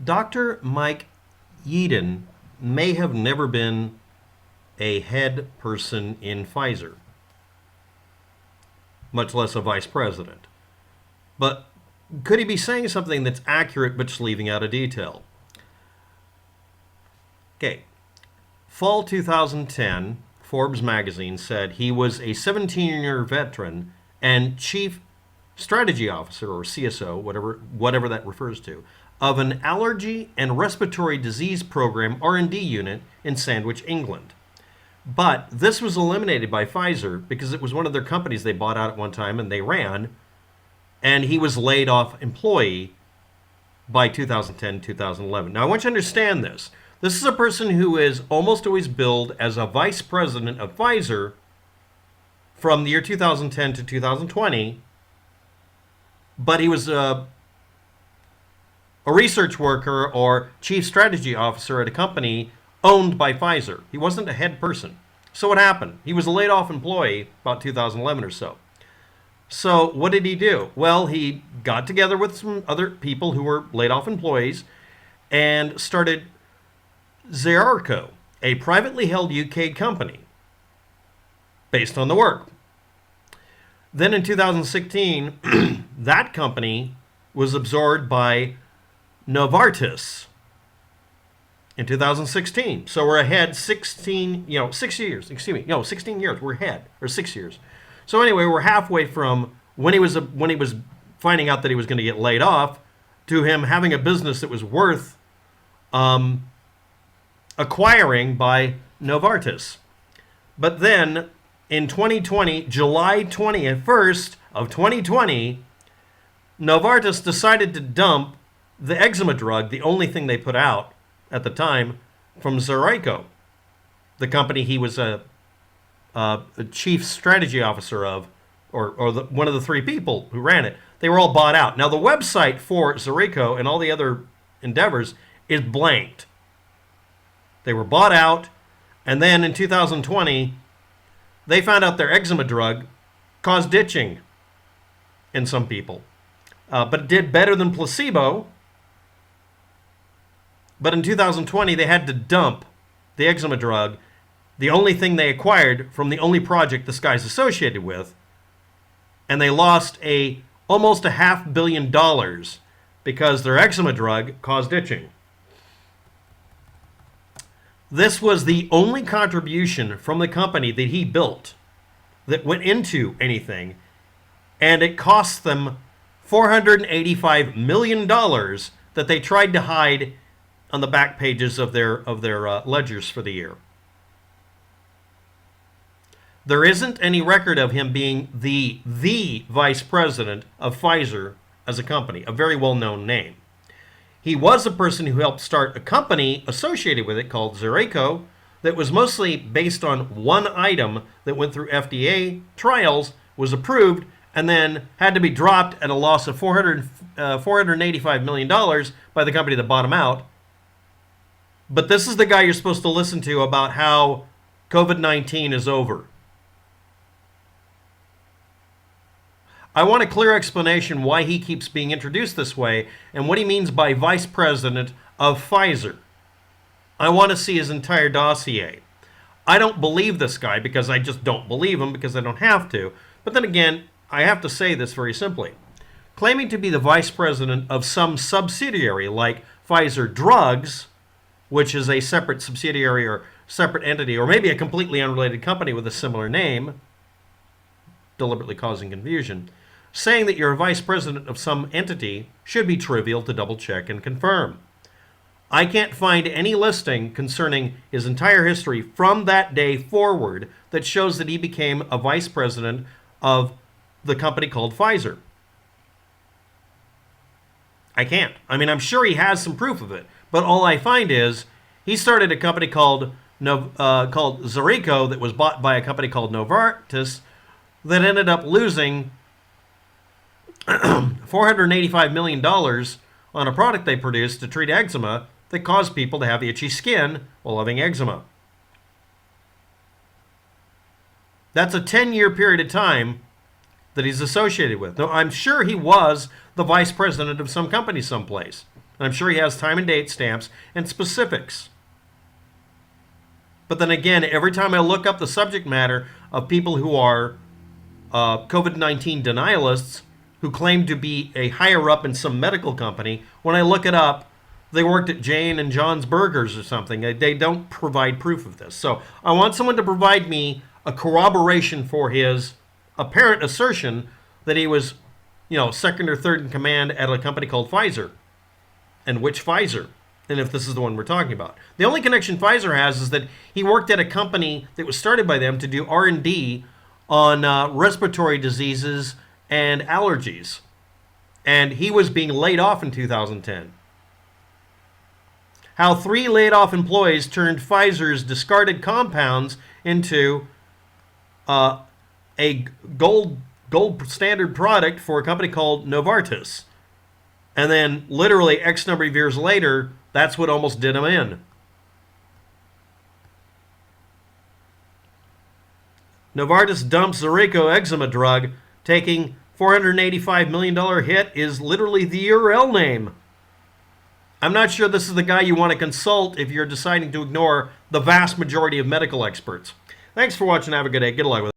Dr. Mike Yeadon may have never been a head person in Pfizer, much less a vice president. But could he be saying something that's accurate but just leaving out a detail? Okay. Fall 2010, Forbes magazine said he was a 17-year veteran and chief strategy officer, or CSO, whatever that refers to, of an allergy and respiratory disease program R&D unit in Sandwich, England. But this was eliminated by Pfizer because it was one of their companies they bought out at one time and they ran, and he was laid off employee by 2010, 2011. Now I want you to understand this. This is a person who is almost always billed as a vice president of Pfizer from the year 2010 to 2020, but he was a research worker or chief strategy officer at a company owned by Pfizer. He wasn't a head person. So what happened? He was a laid off employee about 2011 or so. So what did he do? Well, he got together with some other people who were laid off employees and started Zerarco, a privately held UK company based on the work. Then in 2016, that company was absorbed by Novartis in 2016. So we're ahead 16 years. 16 years. We're ahead, or 6 years. So anyway, we're halfway from when he was finding out that he was going to get laid off to him having a business that was worth acquiring by Novartis. But then in 2020, July 21st of 2020, Novartis decided to dump the eczema drug, the only thing they put out at the time, from Zeraico, the company he was a chief strategy officer of, or one of the three people who ran it. They were all bought out. Now the website for Zeraico and all the other endeavors is blanked. They were bought out, and then in 2020, they found out their eczema drug caused itching in some people. But it did better than placebo. But in 2020, they had to dump the eczema drug, the only thing they acquired from the only project this guy's associated with, and they lost almost $500 million because their eczema drug caused itching. This was the only contribution from the company that he built that went into anything, and it cost them $485 million that they tried to hide on the back pages of their ledgers for the year. There isn't any record of him being the vice president of Pfizer as a company, a very well-known name. He was a person who helped start a company associated with it called Zeraico that was mostly based on one item that went through FDA trials, was approved, and then had to be dropped at a loss of $485 million by the company that bought him out. But this is the guy you're supposed to listen to about how COVID-19 is over. I want a clear explanation why he keeps being introduced this way and what he means by vice president of Pfizer. I want to see his entire dossier. I don't believe this guy because I just don't believe him because I don't have to. But then again, I have to say this very simply. Claiming to be the vice president of some subsidiary like Pfizer Drugs, which is a separate subsidiary or separate entity, or maybe a completely unrelated company with a similar name, deliberately causing confusion, saying that you're a vice president of some entity should be trivial to double check and confirm. I can't find any listing concerning his entire history from that day forward that shows that he became a vice president of the company called Pfizer. I can't. I mean, I'm sure he has some proof of it, but all I find is he started a company called Zeraico that was bought by a company called Novartis that ended up losing $485 million on a product they produced to treat eczema that caused people to have itchy skin while having eczema. That's a 10-year period of time that he's associated with. Now, I'm sure he was the vice president of some company someplace. And I'm sure he has time and date stamps and specifics. But then again, every time I look up the subject matter of people who are COVID-19 denialists who claim to be a higher up in some medical company, when I look it up, they worked at Jane and John's Burgers or something. They don't provide proof of this. So I want someone to provide me a corroboration for his apparent assertion that he was, second or third in command at a company called Pfizer. And which Pfizer? And if this is the one we're talking about. The only connection Pfizer has is that he worked at a company that was started by them to do R&D on respiratory diseases and allergies. And he was being laid off in 2010. How 3 laid off employees turned Pfizer's discarded compounds into a gold standard product for a company called Novartis. And then literally X number of years later, that's what almost did him in. Novartis dumps Zarico eczema drug, taking $485 million hit is literally the URL name. I'm not sure this is the guy you want to consult if you're deciding to ignore the vast majority of medical experts. Thanks for watching. Have a good day. Good luck with it.